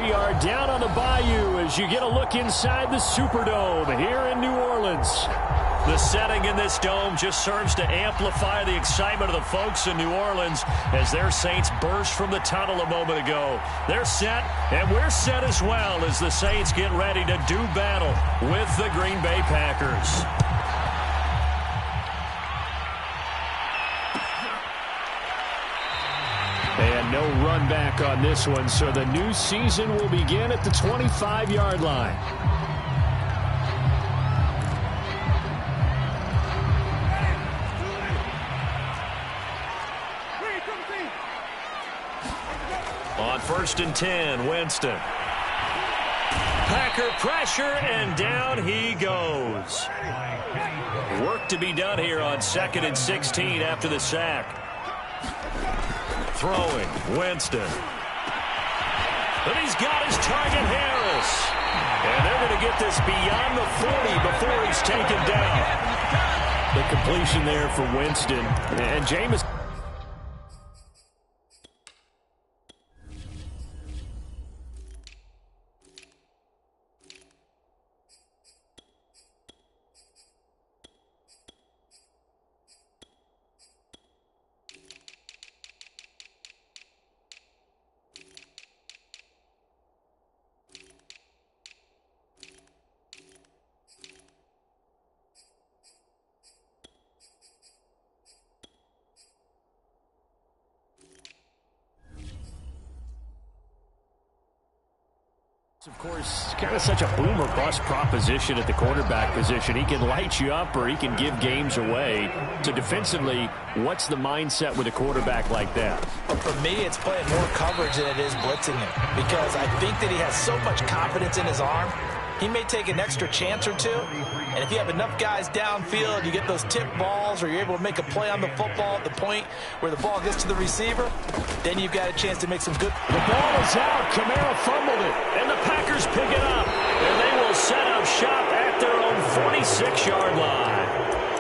We are down on the bayou as you get a look inside the Superdome here in New Orleans. The setting in this dome just serves to amplify the excitement of the folks in New Orleans as their Saints burst from the tunnel a moment ago. They're set, and we're set as well as the Saints get ready to do battle with the Green Bay Packers. And no run back on this one, so the new season will begin at the 25-yard line. On 1st and 10, Winston. Packer pressure, and down he goes. Work to be done here on 2nd and 16 after the sack. Throwing, Winston. But he's got his target, Harris. And they're going to get this beyond the 40 before he's taken down. The completion there for Winston. And Jameis. Of course, kind of such a boom or bust proposition at the quarterback position. He can light you up or he can give games away. So defensively, what's the mindset with a quarterback like that? Well, for me, it's playing more coverage than it is blitzing him, because I think that he has so much confidence in his arm. He may take an extra chance or two, and if you have enough guys downfield, you get those tip balls, or you're able to make a play on the football at the point where the ball gets to the receiver, then you've got a chance to make some good. The ball is out. Kamara fumbled it, and the Packers pick it up, and they will set up shop at their own 46-yard line.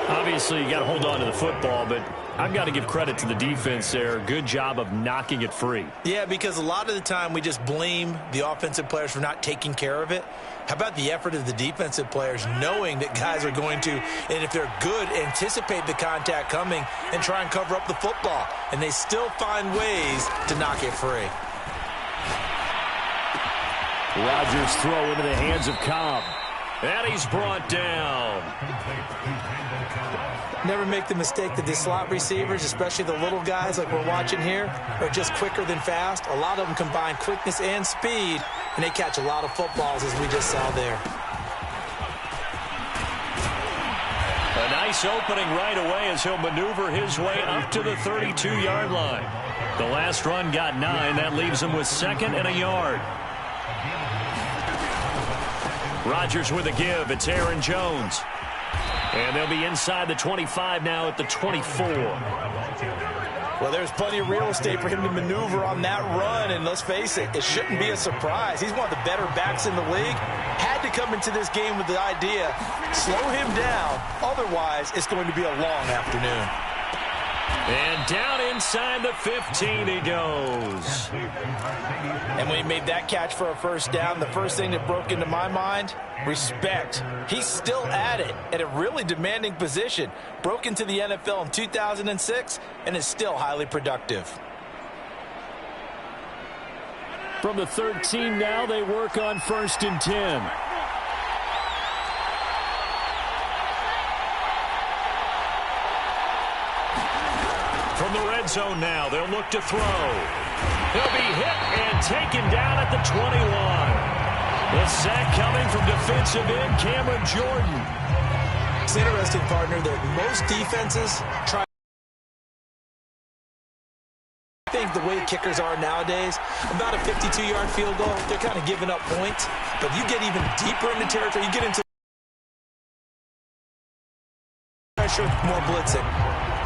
Obviously, you got to hold on to the football, but I've got to give credit to the defense there. Good job of knocking it free. Yeah, because a lot of the time we just blame the offensive players for not taking care of it. How about the effort of the defensive players knowing that guys are going to, and if they're good, anticipate the contact coming and try and cover up the football. And they still find ways to knock it free. Rodgers throw into the hands of Cobb. And he's brought down. Never make the mistake that the slot receivers, especially the little guys like we're watching here, are just quicker than fast. A lot of them combine quickness and speed, and they catch a lot of footballs, as we just saw there. A nice opening right away as he'll maneuver his way up to the 32-yard line. The last run got 9. That leaves him with 2nd and a yard. Rodgers with a give. It's Aaron Jones. And they'll be inside the 25 now at the 24. Well, there's plenty of real estate for him to maneuver on that run, and let's face it, it shouldn't be a surprise. He's one of the better backs in the league. Had to come into this game with the idea, slow him down, otherwise it's going to be a long afternoon. And down inside the 15 he goes. And when he made that catch for a first down, the first thing that broke into my mind, respect. He's still at it at a really demanding position. Broke into the NFL in 2006 and is still highly productive. From the 13 now, they work on 1st and 10. From the red zone now, they'll look to throw. He'll be hit and taken down at the 21. The sack coming from defensive end Cameron Jordan. It's interesting, partner, that most defenses try. I think the way kickers are nowadays, about a 52-yard field goal, they're kind of giving up points. But you get even deeper into territory, you get into pressure, more blitzing.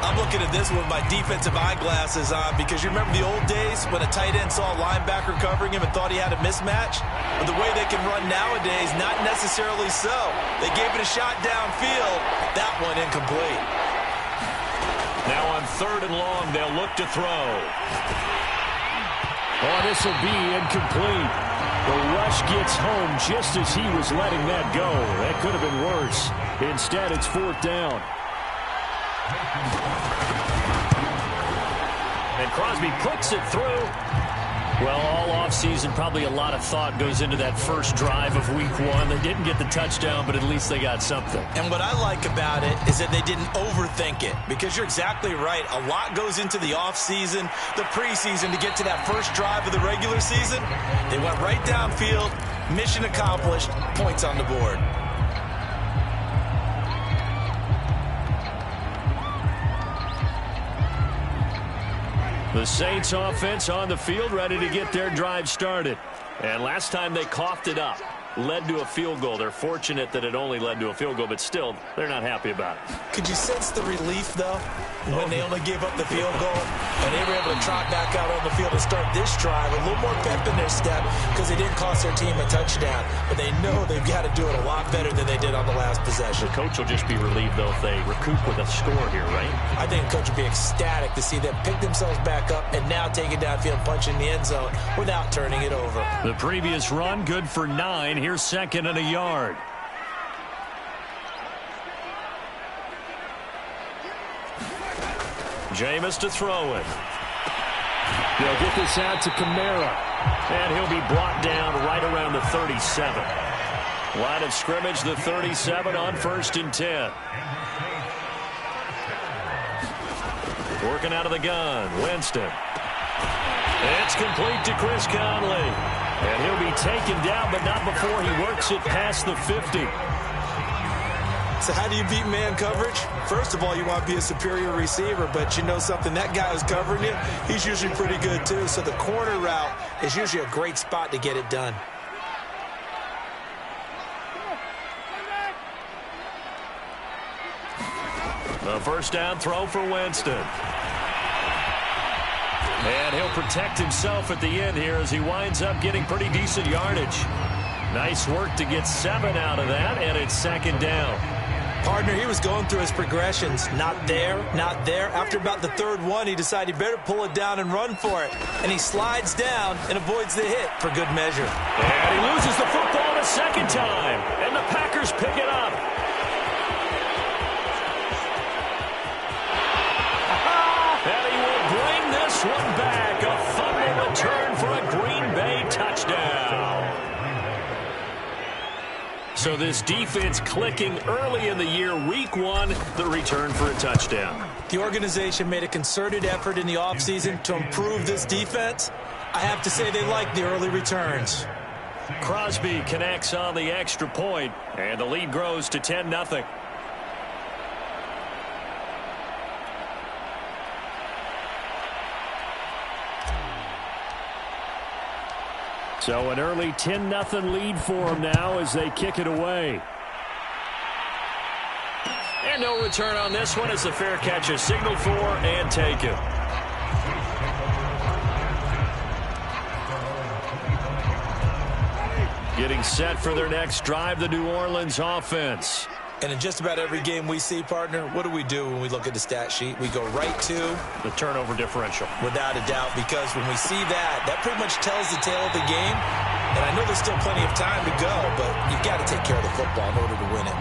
I'm looking at this with my defensive eyeglasses on, because you remember the old days when a tight end saw a linebacker covering him and thought he had a mismatch? But the way they can run nowadays, not necessarily so. They gave it a shot downfield. That one incomplete. Now on 3rd and long, they'll look to throw. Oh, this will be incomplete. The rush gets home just as he was letting that go. That could have been worse. Instead, it's 4th down. And Crosby puts it through. Well, all offseason, probably a lot of thought goes into that first drive of Week 1. They didn't get the touchdown, but at least they got something. And what I like about it is that they didn't overthink it, because you're exactly right. A lot goes into the offseason, the preseason, to get to that first drive of the regular season. They went right downfield, mission accomplished, points on the board. The Saints offense on the field, ready to get their drive started. And last time they coughed it up, led to a field goal. They're fortunate that it only led to a field goal, but still, they're not happy about it. Could you sense the relief, though, when they only gave up the field goal and they were able to trot back out on the field and start this drive with a little more pep in their step, because they didn't cost their team a touchdown, but they know they've got to do it a lot better than they did on the last possession. The coach will just be relieved, though, if they recoup with a score here, right? I think the coach will be ecstatic to see them pick themselves back up and now take it downfield, punch in the end zone without turning it over. The previous run, good for 9. Here's 2nd and a yard. Jameis to throw it. They'll get this out to Kamara. And he'll be brought down right around the 37. Line of scrimmage, the 37 on 1st and 10. Working out of the gun, Winston. It's complete to Chris Conley. And he'll be taken down, but not before he works it past the 50. So how do you beat man coverage? First of all, you want to be a superior receiver, but you know something, that guy who's covering you, he's usually pretty good too. So the corner route is usually a great spot to get it done. The first down throw for Winston. And he'll protect himself at the end here as he winds up getting pretty decent yardage. Nice work to get 7 out of that, and it's 2nd down. Partner, he was going through his progressions. Not there, not there. After about the 3rd one, he decided he better pull it down and run for it. And he slides down and avoids the hit for good measure. And he loses the football the 2nd time. And the Packers pick it up. And he will bring this one back. A fumble return for a Green Bay touchdown. So this defense clicking early in the year. Week 1, the return for a touchdown. The organization made a concerted effort in the offseason to improve this defense. I have to say they like the early returns. Crosby connects on the extra point, and the lead grows to 10-0. So an early 10-0 lead for them now as they kick it away. And no return on this one as the fair catch is signaled for and taken. Getting set for their next drive, the New Orleans offense. And in just about every game we see, partner, what do we do when we look at the stat sheet? We go right to the turnover differential. Without a doubt, because when we see that, that pretty much tells the tale of the game. And I know there's still plenty of time to go, but you've got to take care of the football in order to win it.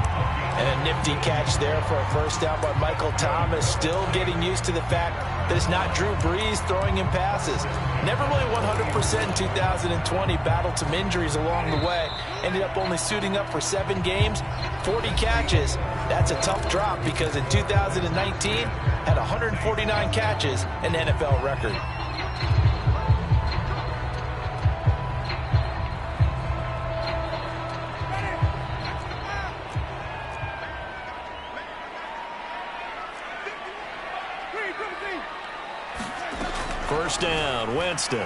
And a nifty catch there for a first down by Michael Thomas. Still getting used to the fact that it's not Drew Brees throwing him passes. Never really 100% in 2020. Battled some injuries along the way. Ended up only suiting up for 7 games, 40 catches. That's a tough drop because in 2019, had 149 catches, an NFL record. First down, Winston.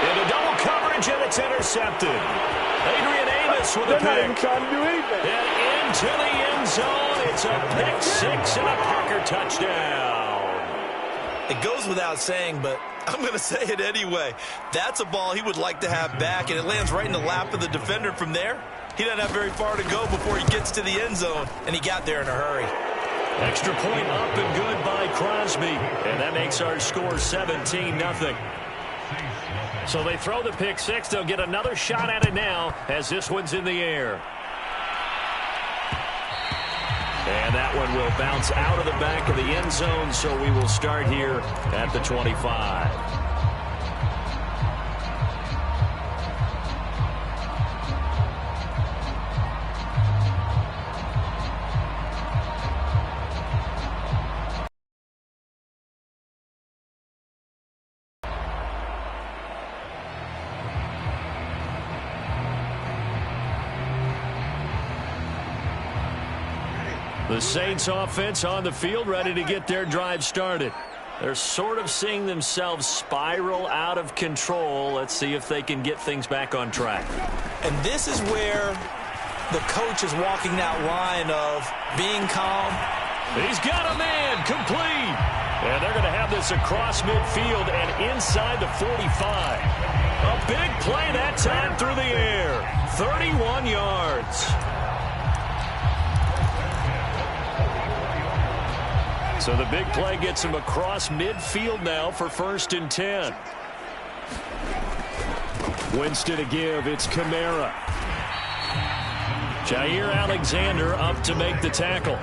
Into double coverage, and it's intercepted. Adrian Amos with a pick. And into the end zone. It's a pick 6 and a Packer touchdown. It goes without saying, but I'm going to say it anyway. That's a ball he would like to have back, and it lands right in the lap of the defender from there. He doesn't have very far to go before he gets to the end zone, and he got there in a hurry. Extra point up and good by Crosby. And that makes our score 17-0. So they throw the pick six. They'll get another shot at it now as this one's in the air. And that one will bounce out of the back of the end zone, so we will start here at the 25. The Saints offense on the field, ready to get their drive started. They're sort of seeing themselves spiral out of control. Let's see if they can get things back on track. And this is where the coach is walking that line of being calm. He's got a man, complete. And they're going to have this across midfield and inside the 45. A big play that time through the air. 31 yards. So the big play gets him across midfield now for 1st and 10. Winston to give. It's Kamara. Jair Alexander up to make the tackle.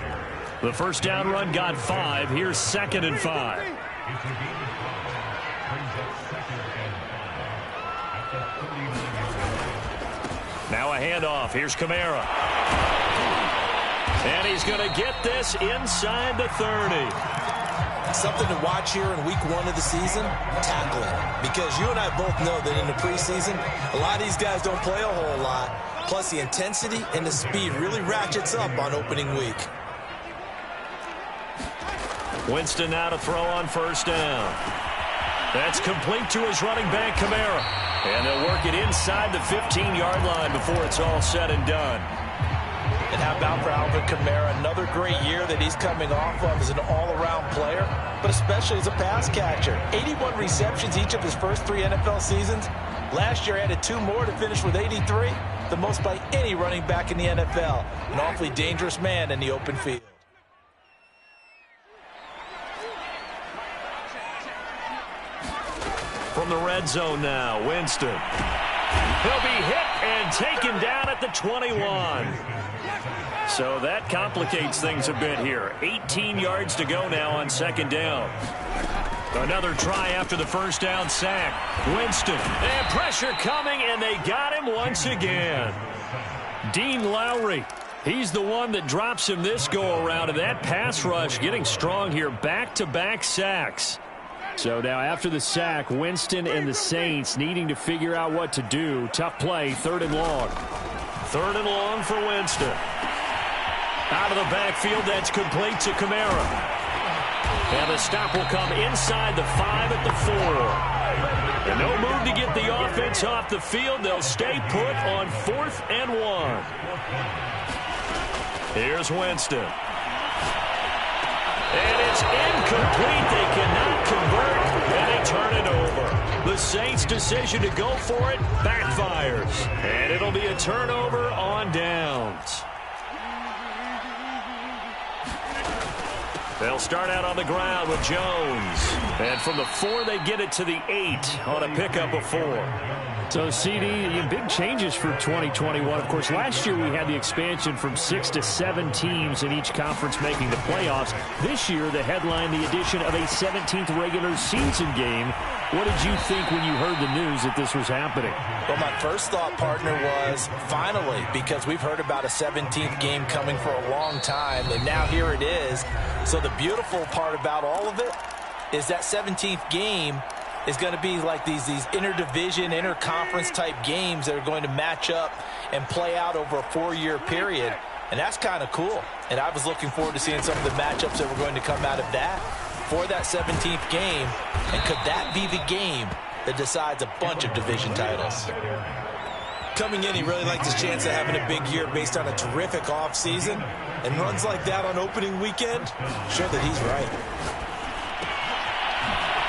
The first down run got 5. Here's 2nd and 5. Now a handoff. Here's Kamara. And he's going to get this inside the 30. Something to watch here in week 1 of the season, tackling. Because you and I both know that in the preseason, a lot of these guys don't play a whole lot. Plus the intensity and the speed really ratchets up on opening week. Winston now to throw on 1st down. That's complete to his running back, Kamara. And they'll work it inside the 15-yard line before it's all said and done. And how about for Alvin Kamara, another great year that he's coming off of as an all-around player, but especially as a pass catcher. 81 receptions each of his first 3 NFL seasons. Last year added 2 more to finish with 83, the most by any running back in the NFL. An awfully dangerous man in the open field. From the red zone now, Winston. He'll be hit and taken down at the 21. So that complicates things a bit here. 18 yards to go now on 2nd down. Another try after the 1st down sack. Winston, and pressure coming, and they got him once again. Dean Lowry, he's the one that drops him this go-around, and that pass rush getting strong here. Back-to-back sacks. So now after the sack, Winston and the Saints needing to figure out what to do. Tough play, 3rd and long. 3rd and long for Winston. Out of the backfield, that's complete to Kamara. And the stop will come inside the 5 at the 4. And no move to get the offense off the field. They'll stay put on 4th and 1. Here's Winston. And it's incomplete. They cannot convert, and they turn it over. The Saints' decision to go for it backfires. And it'll be a turnover on downs. They'll start out on the ground with Jones. And from the 4, they get it to the 8 on a pickup of 4. So, CD, big changes for 2021. Of course, last year we had the expansion from 6 to 7 teams in each conference making the playoffs. This year, the headline, the addition of a 17th regular season game. What did you think when you heard the news that this was happening? Well, my first thought, partner, was finally, because we've heard about a 17th game coming for a long time, and now here it is. So the beautiful part about all of it is that 17th game is going to be like these interdivision, interconference type games that are going to match up and play out over a 4-year period. And that's kind of cool. And I was looking forward to seeing some of the matchups that were going to come out of that for that 17th game. And could that be the game that decides a bunch of division titles? Coming in, he really liked his chance of having a big year based on a terrific offseason. And runs like that on opening weekend show that he's right.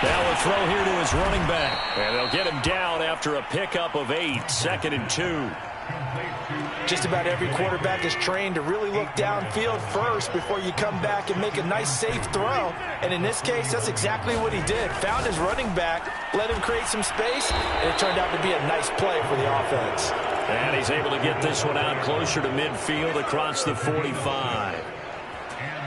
Now a throw here to his running back. And they'll get him down after a pickup of 8. 2nd and 2. Just about every quarterback is trained to really look downfield first before you come back and make a nice, safe throw. And in this case, that's exactly what he did. Found his running back, let him create some space, and it turned out to be a nice play for the offense. And he's able to get this one out closer to midfield across the 45.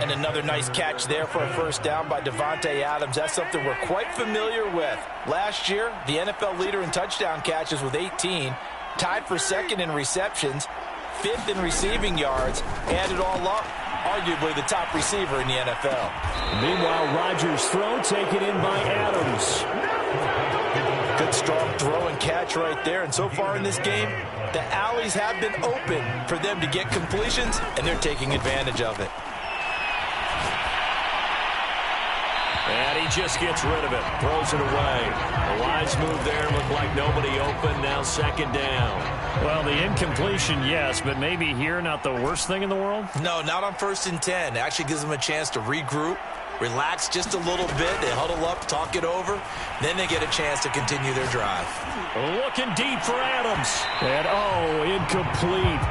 And another nice catch there for a first down by Davante Adams. That's something we're quite familiar with. Last year, the NFL leader in touchdown catches with 18, tied for second in receptions, fifth in receiving yards, add it all up, arguably the top receiver in the NFL. Meanwhile, Rodgers' throw taken in by Adams. Good strong throw and catch right there. And so far in this game, the alleys have been open for them to get completions, and they're taking advantage of it. And he just gets rid of it, throws it away. The wise move there, looked like nobody open, now second down. Well, the incompletion, yes, but maybe here not the worst thing in the world? No, not on 1st and 10. It actually gives them a chance to regroup, relax just a little bit. They huddle up, talk it over. Then they get a chance to continue their drive. Looking deep for Adams. And, incomplete.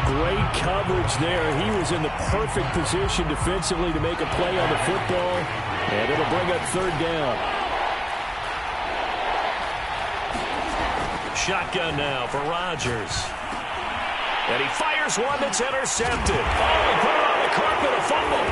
Great coverage there. He was in the perfect position defensively to make a play on the football. And it'll bring up third down. Shotgun now for Rodgers. And he fires one that's intercepted. Oh, he put it on the carpet, a fumble.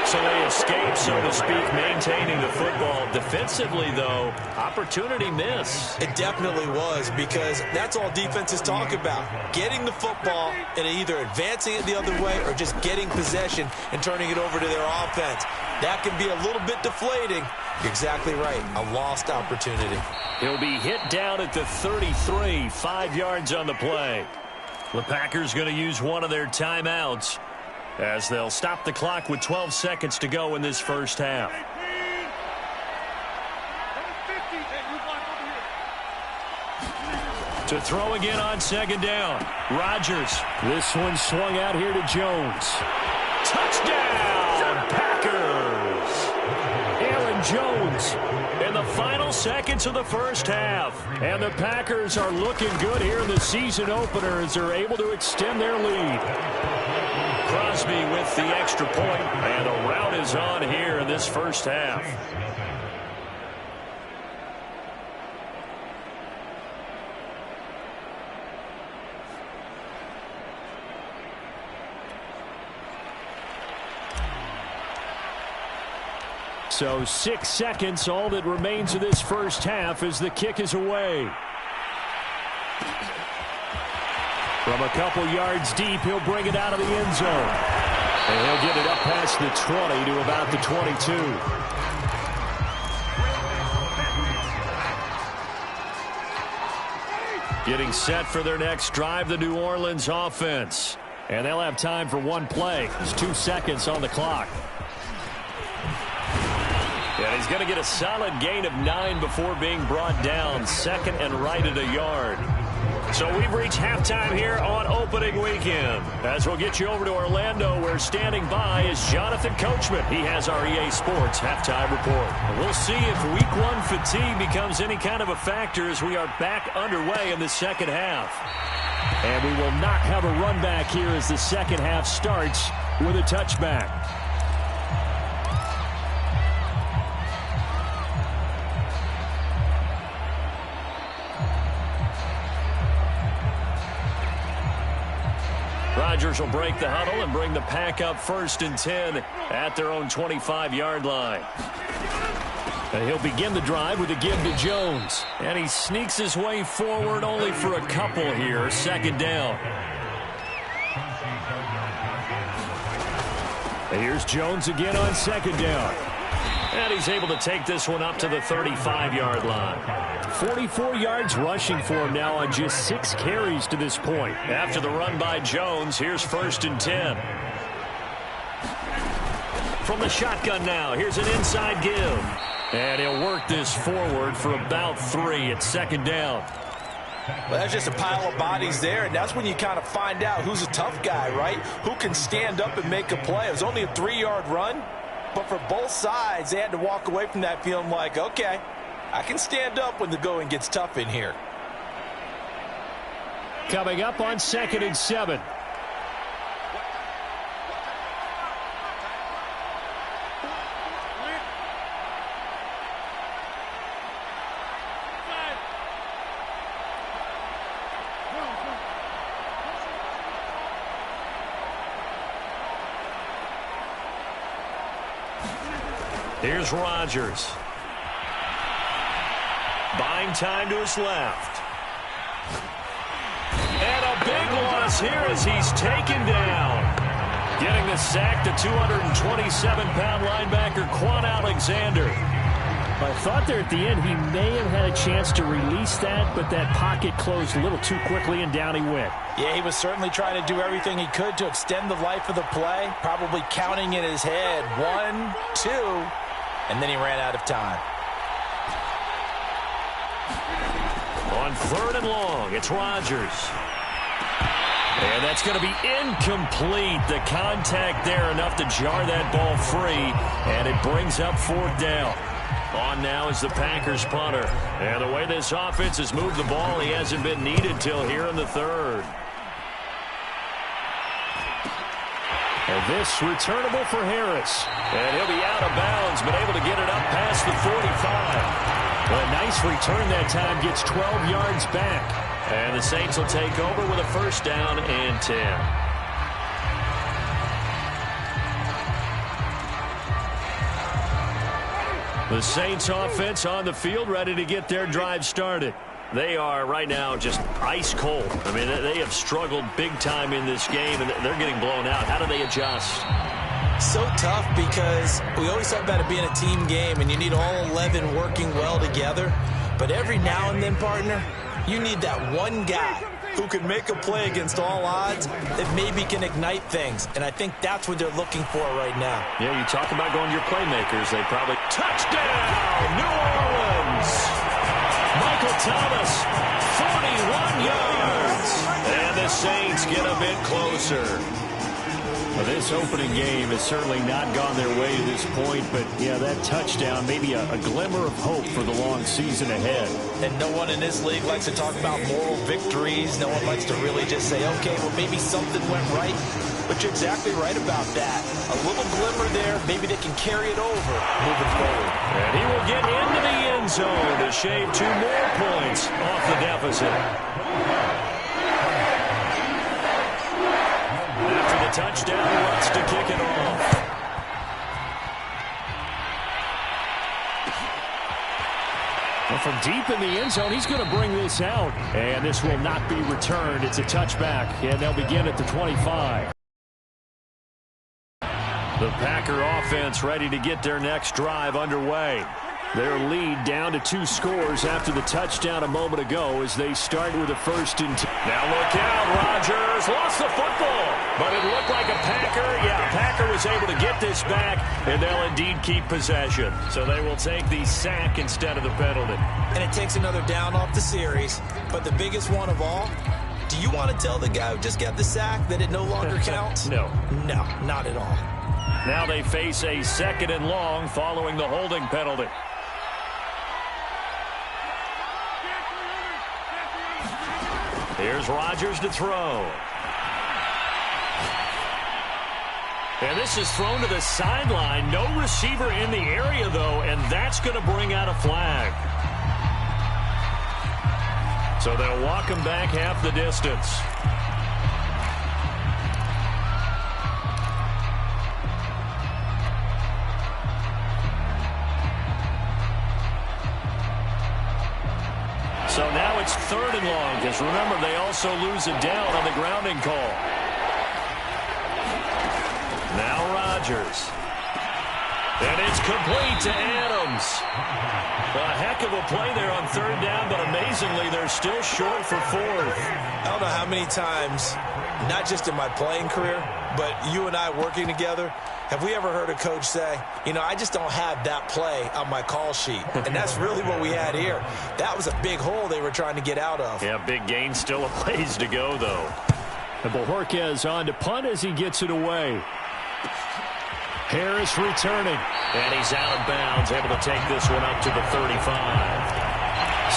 So they escape, so to speak, maintaining the football. Defensively, though, opportunity miss. It definitely was, because that's all defenses talk about. Getting the football and either advancing it the other way or just getting possession and turning it over to their offense. That can be a little bit deflating. You're exactly right. A lost opportunity. He'll be hit down at the 33, 5 yards on the play. The Packers going to use one of their timeouts as they'll stop the clock with 12 seconds to go in this first half. To throw again on second down. Rodgers. This one swung out here to Jones. Touchdown, Packers. Aaron Jones in the final seconds of the first half. And the Packers are looking good here in the season opener as they're able to extend their lead. Crosby with the extra point, and a rout is on here in this first half. So 6 seconds, all that remains of this first half as the kick is away. From a couple yards deep, he'll bring it out of the end zone. And he'll get it up past the 20 to about the 22. Getting set for their next drive, the New Orleans offense. And they'll have time for one play. There's 2 seconds on the clock. And he's going to get a solid gain of 9 before being brought down. Second and right at a yard. So we've reached halftime here on opening weekend. As we'll get you over to Orlando, where standing by is Jonathan Coachman. He has our EA Sports halftime report. And we'll see if week 1 fatigue becomes any kind of a factor as we are back underway in the second half. And we will not have a run back here as the second half starts with a touchback. Rodgers will break the huddle and bring the pack up 1st and 10 at their own 25-yard line. And he'll begin the drive with a give to Jones. And he sneaks his way forward only for a couple here. Second down. And here's Jones again on second down. And he's able to take this one up to the 35-yard line. 44 yards rushing for him now on just 6 carries to this point. After the run by Jones, here's 1st and 10. From the shotgun now, here's an inside give. And he'll work this forward for about 3 at second down. Well, that's just a pile of bodies there, and that's when you kind of find out who's a tough guy, right? Who can stand up and make a play. It was only a 3-yard run. But for both sides, they had to walk away from that feeling like, okay, I can stand up when the going gets tough in here. coming up on 2nd and 7. Here's Rodgers. Buying time to his left. And a big loss here as he's taken down. Getting the sack, the 227-pound linebacker, Quan Alexander. I thought there at the end he may have had a chance to release that, but that pocket closed a little too quickly, and down he went. Yeah, he was certainly trying to do everything he could to extend the life of the play, probably counting in his head 1, 2, and then he ran out of time. On 3rd and long, it's Rodgers. And that's going to be incomplete. The contact there enough to jar that ball free, and it brings up 4th down. On now is the Packers punter. And the way this offense has moved the ball, he hasn't been needed till here in the 3rd. And this returnable for Harris. And he'll be out of bounds, but able to get it up past the 45. A nice return that time, gets 12 yards back. And the Saints will take over with a 1st down and 10. The Saints offense on the field, ready to get their drive started. They are right now just ice cold. I mean, they have struggled big time in this game, and they're getting blown out. How do they adjust? So tough because we always talk about it being a team game, and you need all 11 working well together. But every now and then, partner, you need that one guy who can make a play against all odds that maybe can ignite things. And I think that's what they're looking for right now. Yeah, you talk about going to your playmakers. They probably touchdown, New Orleans. Michael Thomas, 41 yards. And the Saints get a bit closer. Well, this opening game has certainly not gone their way to this point, but, yeah, that touchdown, maybe a glimmer of hope for the long season ahead. And no one in this league likes to talk about moral victories. No one likes to really just say, okay, well, maybe something went right. But you're exactly right about that. A little glimmer there. Maybe they can carry it over moving forward. And he will get into the end zone to shave 2 more points off the deficit. After the touchdown, he wants to kick it off. Well, from deep in the end zone, he's going to bring this out. And this will not be returned. It's a touchback, and they'll begin at the 25. The Packer offense ready to get their next drive underway. Their lead down to 2 scores after the touchdown a moment ago as they start with a 1st and 10. Now look out, Rodgers lost the football, but it looked like a Packer. Yeah, Packer was able to get this back, and they'll indeed keep possession. So they will take the sack instead of the penalty. And it takes another down off the series, but the biggest one of all, do you want to tell the guy who just got the sack that it no longer counts? No. No, not at all. Now they face a 2nd and long following the holding penalty. Here's Rodgers to throw. And this is thrown to the sideline. No receiver in the area, though, and that's going to bring out a flag. So they'll walk him back half the distance. So now it's 3rd and long, because remember, they also lose it down on the grounding call. Now Rodgers. And it's complete to Adams. A heck of a play there on 3rd down, but amazingly, they're still short for 4th. I don't know how many times, not just in my playing career, but you and I working together, have we ever heard a coach say, you know, I just don't have that play on my call sheet. And that's really what we had here. That was a big hole they were trying to get out of. Yeah, big gain, still a ways to go, though. And Bojorquez on to punt as he gets it away. Harris returning. And he's out of bounds, able to take this one up to the 35.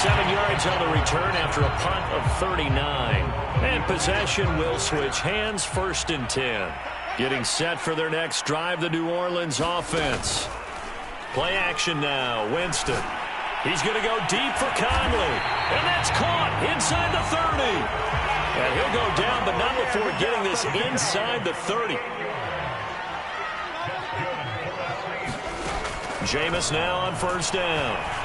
7 yards on the return after a punt of 39. And possession will switch hands, 1st and 10. Getting set for their next drive, the New Orleans offense. Play action now, Winston. He's going to go deep for Conley. And that's caught inside the 30. And he'll go down, but not before getting this inside the 30. Jameis now on 1st down.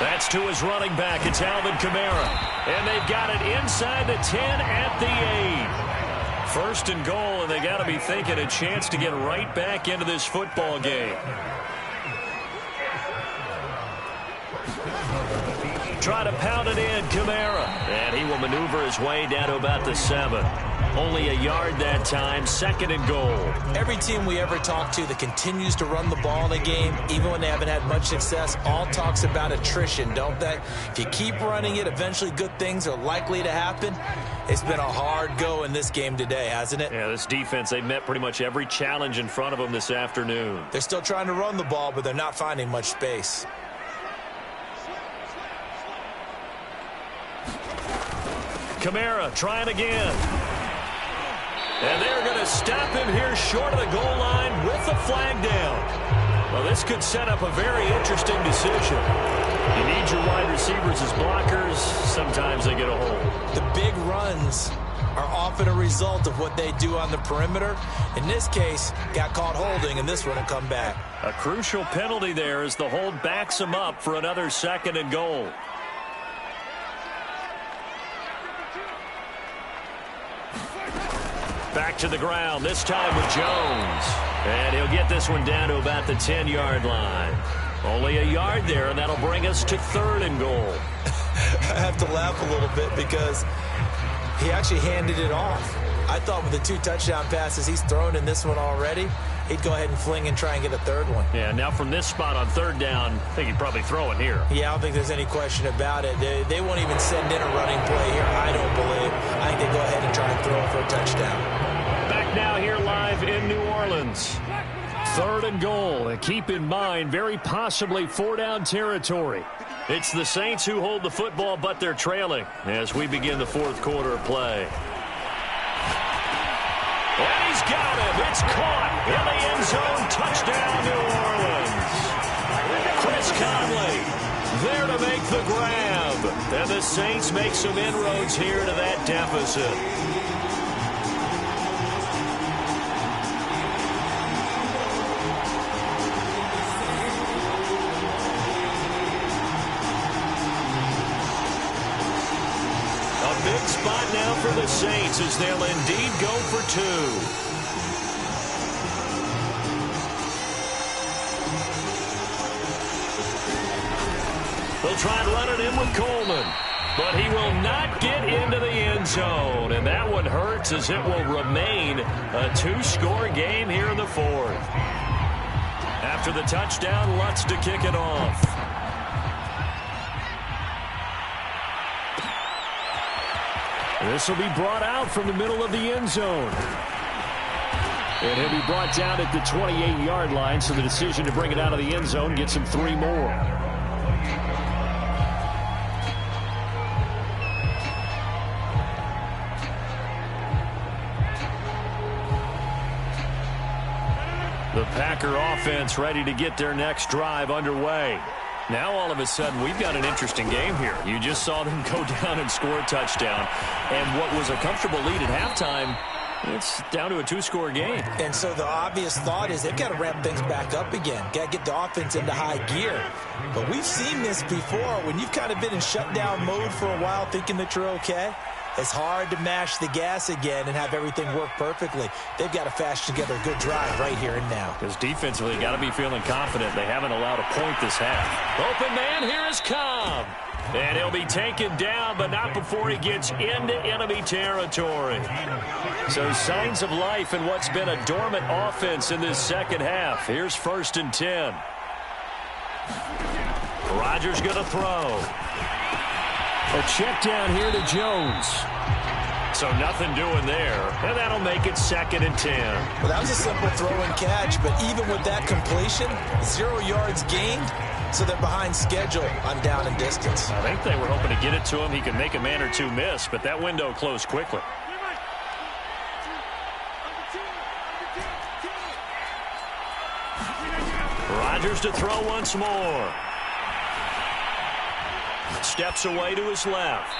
That's to his running back. It's Alvin Kamara. And they've got it inside the 10 at the 8. 1st and goal, and they got to be thinking a chance to get right back into this football game. Try to pound it in, Kamara. And he will maneuver his way down to about the 7. Only a yard that time, 2nd and goal. Every team we ever talk to that continues to run the ball in a game, even when they haven't had much success, all talks about attrition, don't they? If you keep running it, eventually good things are likely to happen. It's been a hard go in this game today, hasn't it? Yeah, this defense, they've met pretty much every challenge in front of them this afternoon. They're still trying to run the ball, but they're not finding much space. Kamara trying again. And they're going to stop him here short of the goal line with the flag down. Well, this could set up a very interesting decision. You need your wide receivers as blockers. Sometimes they get a hold. The big runs are often a result of what they do on the perimeter. In this case, got caught holding, and this one will come back. A crucial penalty there as the hold backs him up for another 2nd and goal. Back to the ground, this time with Jones. And he'll get this one down to about the 10-yard line. Only a yard there, and that'll bring us to 3rd and goal. I have to laugh a little bit because he actually handed it off. I thought with the 2 touchdown passes he's thrown in this one already, he'd go ahead and fling and try and get a 3rd one. Yeah, now from this spot on 3rd down, I think he'd probably throw it here. Yeah, I don't think there's any question about it. They won't even send in a running play here, I don't believe. I think they go ahead and try and throw it for a touchdown. Back now here live in New Orleans. 3rd and goal. And keep in mind, very possibly 4-down territory. It's the Saints who hold the football, but they're trailing as we begin the 4th quarter of play. And he's got him. It's caught in the end zone. Touchdown, New Orleans. Chris Conley there to make the grab. And the Saints make some inroads here to that deficit. Big spot now for the Saints as they'll indeed go for 2. They'll try and run it in with Coleman, but he will not get into the end zone, and that one hurts as it will remain a 2-score game here in the 4th. After the touchdown, Lutz to kick it off. This will be brought out from the middle of the end zone. And he'll be brought down at the 28-yard line, so the decision to bring it out of the end zone gets him 3 more. The Packer offense ready to get their next drive underway. Now, all of a sudden, we've got an interesting game here. You just saw them go down and score a touchdown. And what was a comfortable lead at halftime, it's down to a 2-score game. And so the obvious thought is they've got to ramp things back up again. Got to get the offense into high gear. But we've seen this before. When you've kind of been in shutdown mode for a while thinking that you're okay, it's hard to mash the gas again and have everything work perfectly. They've got to fashion together a good drive right here and now. Because defensively, got to be feeling confident. They haven't allowed a point this half. Open man, here is Cobb. And he'll be taken down, but not before he gets into enemy territory. So signs of life in what's been a dormant offense in this second half. Here's 1st and 10. Rodgers going to throw. A check down here to Jones. So nothing doing there. And that'll make it 2nd and 10. Well, that was a simple throw and catch, but even with that completion, 0 yards gained, so they're behind schedule on down and distance. I think they were hoping to get it to him. He could make a man or two miss, but that window closed quickly. Rodgers to throw once more. Steps away to his left.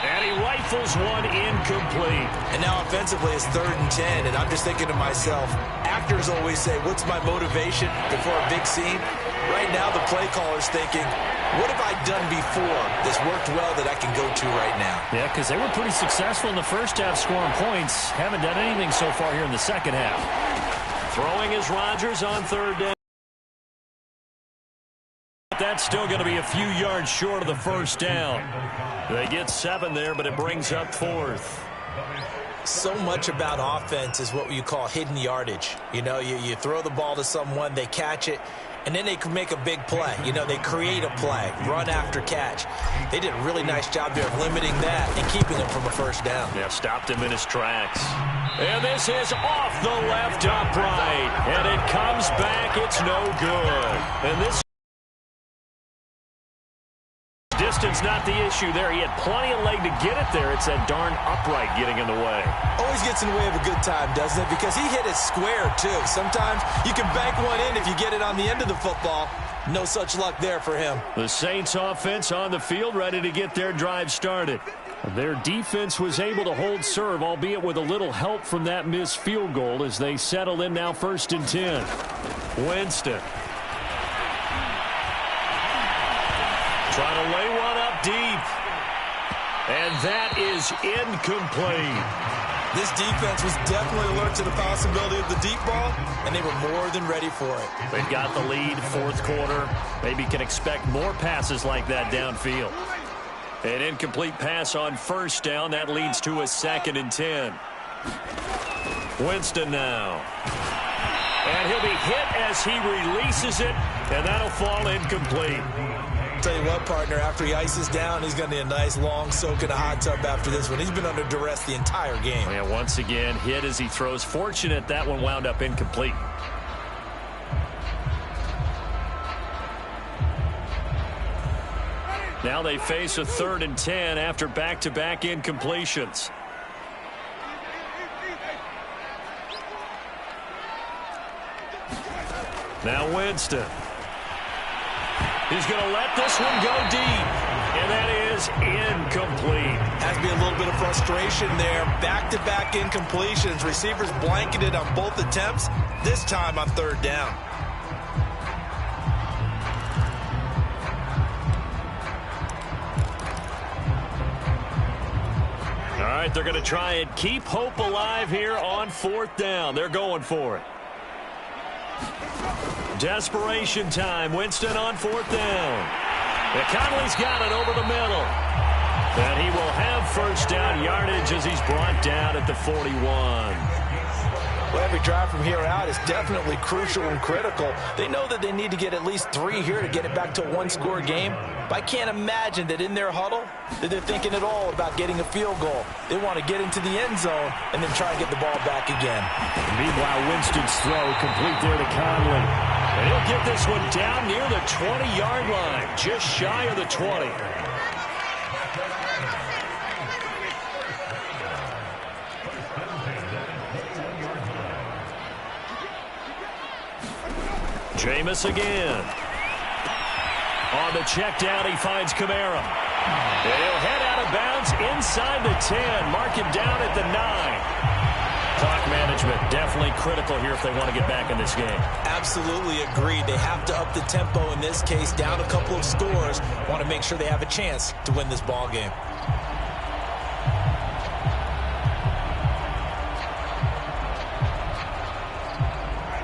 And he rifles one incomplete. And now offensively it's 3rd and 10, and I'm just thinking to myself, actors always say, what's my motivation before a big scene? Right now the play caller's thinking, what have I done before that's worked well that I can go to right now? Yeah, because they were pretty successful in the first half scoring points. Haven't done anything so far here in the second half. Throwing is Rodgers on 3rd down. That's still going to be a few yards short of the first down. They get 7 there, but it brings up 4th. So much about offense is what you call hidden yardage. You know, you throw the ball to someone, they catch it, and then they can make a big play. You know, they create a play, run after catch. They did a really nice job there of limiting that and keeping him from a first down. Yeah, stopped him in his tracks. And this is off the left upright. And it comes back. It's no good. And this distance not the issue there. He had plenty of leg to get it there. It's that darn upright getting in the way. Always gets in the way of a good time, doesn't it? Because he hit it square, too. Sometimes you can bank one in if you get it on the end of the football. No such luck there for him. The Saints offense on the field, ready to get their drive started. Their defense was able to hold serve, albeit with a little help from that missed field goal as they settle in now 1st and 10. Winston. Trying to lay one up deep. And that is incomplete. This defense was definitely alert to the possibility of the deep ball, and they were more than ready for it. They've got the lead, 4th quarter. Maybe can expect more passes like that downfield. An incomplete pass on 1st down. That leads to a 2nd and 10. Winston now. And he'll be hit as he releases it, and that'll fall incomplete. Tell you what, partner, after he ices down, he's going to need a nice long soak in a hot tub after this one. He's been under duress the entire game. Yeah, once again, hit as he throws. Fortunate that one wound up incomplete. Now they face a 3rd and 10 after back-to-back incompletions. Now Winston. He's going to let this one go deep. And that is incomplete. Has to be a little bit of frustration there. Back-to-back incompletions. Receivers blanketed on both attempts. This time on 3rd down. All right, they're going to try and keep hope alive here on 4th down. They're going for it. Desperation time. Winston on 4th down. And Conley's got it over the middle. And he will have 1st down yardage as he's brought down at the 41. Well, every drive from here out is definitely crucial and critical. They know that they need to get at least 3 here to get it back to a 1-score game. But I can't imagine that in their huddle that they're thinking at all about getting a field goal. They want to get into the end zone and then try and get the ball back again. Meanwhile, Winston's throw complete there to Conley. And he'll get this one down near the 20-yard line, just shy of the 20. Jameis again. On the check down, he finds Kamara. And he'll head out of bounds inside the 10. Mark him down at the 9. Clock management definitely critical here if they want to get back in this game. Absolutely agreed. They have to up the tempo in this case, down a couple of scores. Want to make sure they have a chance to win this ball game.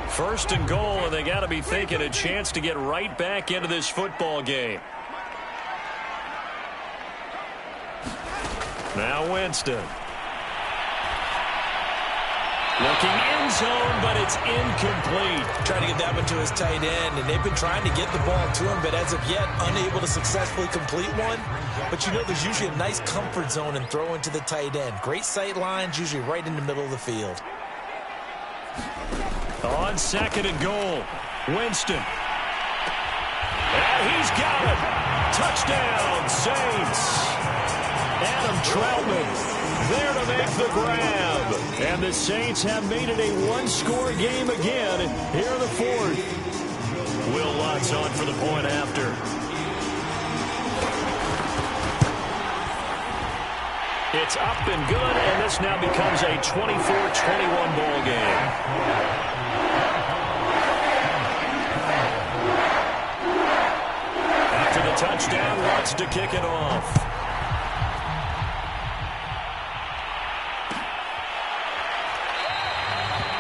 First and goal, and they got to be thinking a chance to get right back into this football game. Now Winston. Looking end zone, but it's incomplete. Trying to get that one to his tight end, and they've been trying to get the ball to him, but as of yet, unable to successfully complete one. But you know, there's usually a nice comfort zone in throwing to the tight end. Great sight lines, usually right in the middle of the field. On 2nd and goal, Winston. And And he's got it. Touchdown, Saints. Adam Troutman there to make the grab. And the Saints have made it a one-score game again here in the fourth. Will Lutz on for the point after. It's up and good, and this now becomes a 24-21 ball game. After the touchdown, Lutz to kick it off.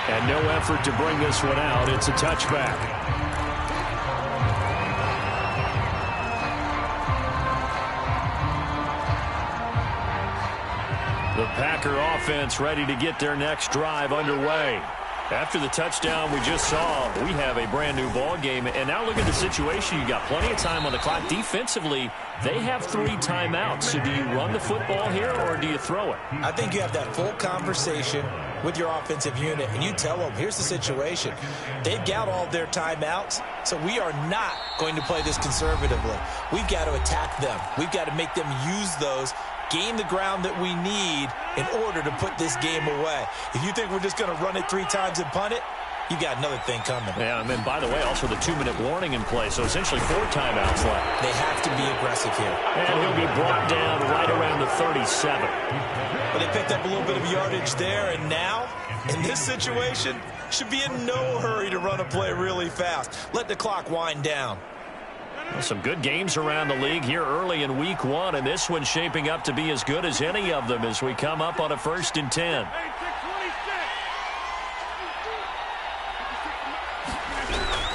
And no effort to bring this one out. It's a touchback. The Packer offense ready to get their next drive underway. After the touchdown we just saw, we have a brand new ball game. And now look at the situation. You got plenty of time on the clock. Defensively, they have 3 timeouts. So do you run the football here or do you throw it? I think you have that full conversation with your offensive unit, and you tell them, here's the situation. They've got all their timeouts, so we are not going to play this conservatively. We've got to attack them. We've got to make them use those, gain the ground that we need in order to put this game away. If you think we're just going to run it 3 times and punt it, you got another thing coming. Yeah, and then, by the way, also the 2-minute warning in play, so essentially 4 timeouts left. They have to be aggressive here. And he'll be brought down right around the 37. But they picked up a little bit of yardage there, and now, in this situation, should be in no hurry to run a play really fast. Let the clock wind down. Well, some good games around the league here early in week 1, and this one's shaping up to be as good as any of them as we come up on a 1st and 10.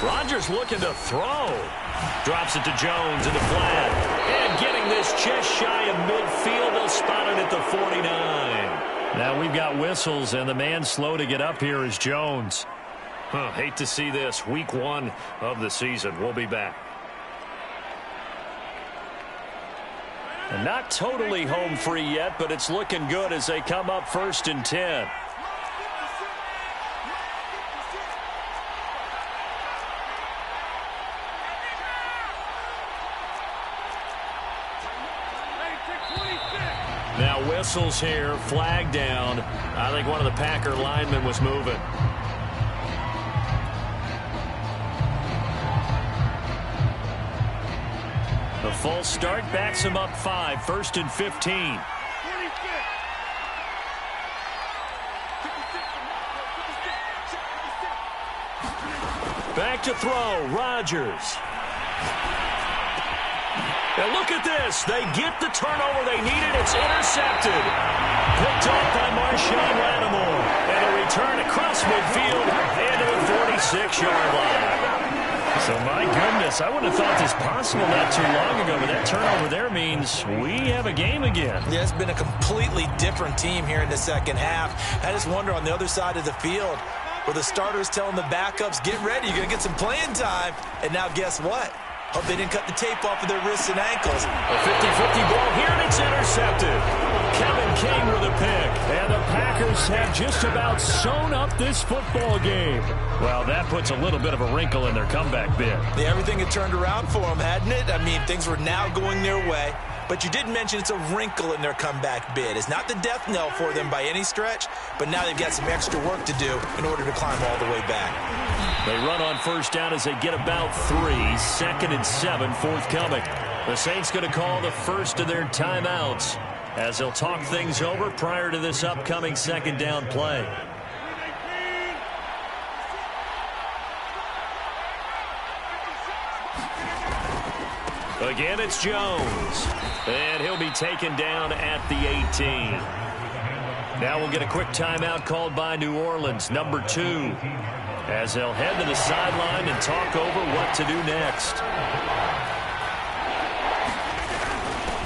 Rodgers looking to throw. Drops it to Jones in the flat. And getting this just shy of midfield. They'll spot it at the 49. Now we've got whistles, and the man slow to get up here is Jones. Hate to see this. Week 1 of the season. We'll be back. And not totally home free yet, but it's looking good as they come up 1st and 10. Now whistles here, flag down. I think one of the Packer linemen was moving. The full start backs him up 5, 1st and 15. Back to throw, Rodgers. And look at this. They get the turnover they needed. It's intercepted. Picked off by Marshawn Lattimore. And a return across midfield into the 46-yard line. So, my goodness, I wouldn't have thought this possible not too long ago, but that turnover there means we have a game again. Yeah, it's been a completely different team here in the second half. I just wonder on the other side of the field, where the starters telling the backups, get ready, you're going to get some playing time. And now guess what? Hope they didn't cut the tape off of their wrists and ankles. A 50-50 ball here, and it's intercepted. Kevin King with a pick. And the Packers have just about sewn up this football game. Well, that puts a little bit of a wrinkle in their comeback bid. Yeah, everything had turned around for them, hadn't it? I mean, things were now going their way. But you did mention it's a wrinkle in their comeback bid. It's not the death knell for them by any stretch, but now they've got some extra work to do in order to climb all the way back. They run on 1st down as they get about 3. 2nd and 7 forthcoming. The Saints going to call the first of their timeouts as they'll talk things over prior to this upcoming 2nd down play. Again, it's Jones. And he'll be taken down at the 18. Now we'll get a quick timeout called by New Orleans, number 2, as they'll head to the sideline and talk over what to do next.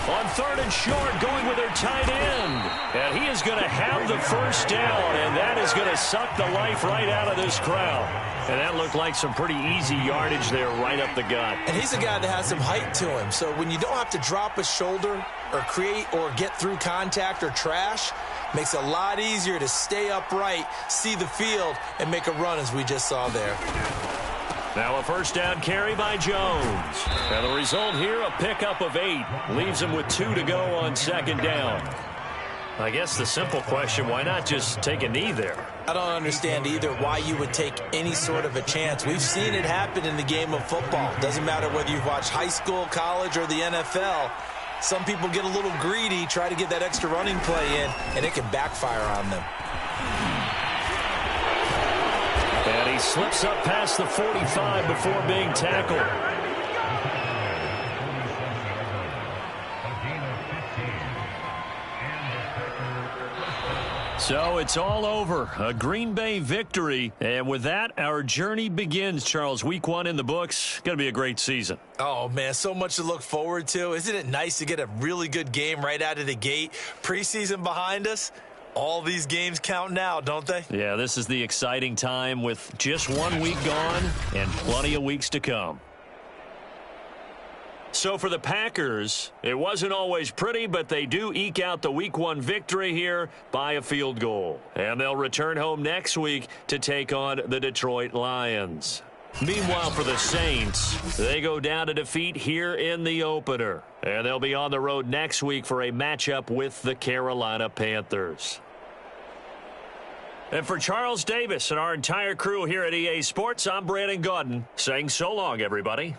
On 3rd and short, going with their tight end. And he is going to have the 1st down, and that is going to suck the life right out of this crowd. And that looked like some pretty easy yardage there right up the gut. And he's a guy that has some height to him. So when you don't have to drop a shoulder or create or get through contact or trash, makes it a lot easier to stay upright, see the field, and make a run as we just saw there. Now a first down carry by Jones. And the result here, a pickup of 8. Leaves him with 2 to go on second down. I guess the simple question, why not just take a knee there? I don't understand either why you would take any sort of a chance. We've seen it happen in the game of football. Doesn't matter whether you've watched high school, college, or the NFL. Some people get a little greedy, try to get that extra running play in, and it can backfire on them. And he slips up past the 45 before being tackled. So it's all over. A Green Bay victory. And with that, our journey begins, Charles. Week 1 in the books. Going to be a great season. Oh, man, so much to look forward to. Isn't it nice to get a really good game right out of the gate? Preseason behind us. All these games count now, don't they? Yeah, this is the exciting time with just 1 week gone and plenty of weeks to come. So for the Packers, it wasn't always pretty, but they do eke out the Week 1 victory here by a field goal. And they'll return home next week to take on the Detroit Lions. Meanwhile, for the Saints, they go down to defeat here in the opener. And they'll be on the road next week for a matchup with the Carolina Panthers. And for Charles Davis and our entire crew here at EA Sports, I'm Brandon Gaudin saying so long, everybody.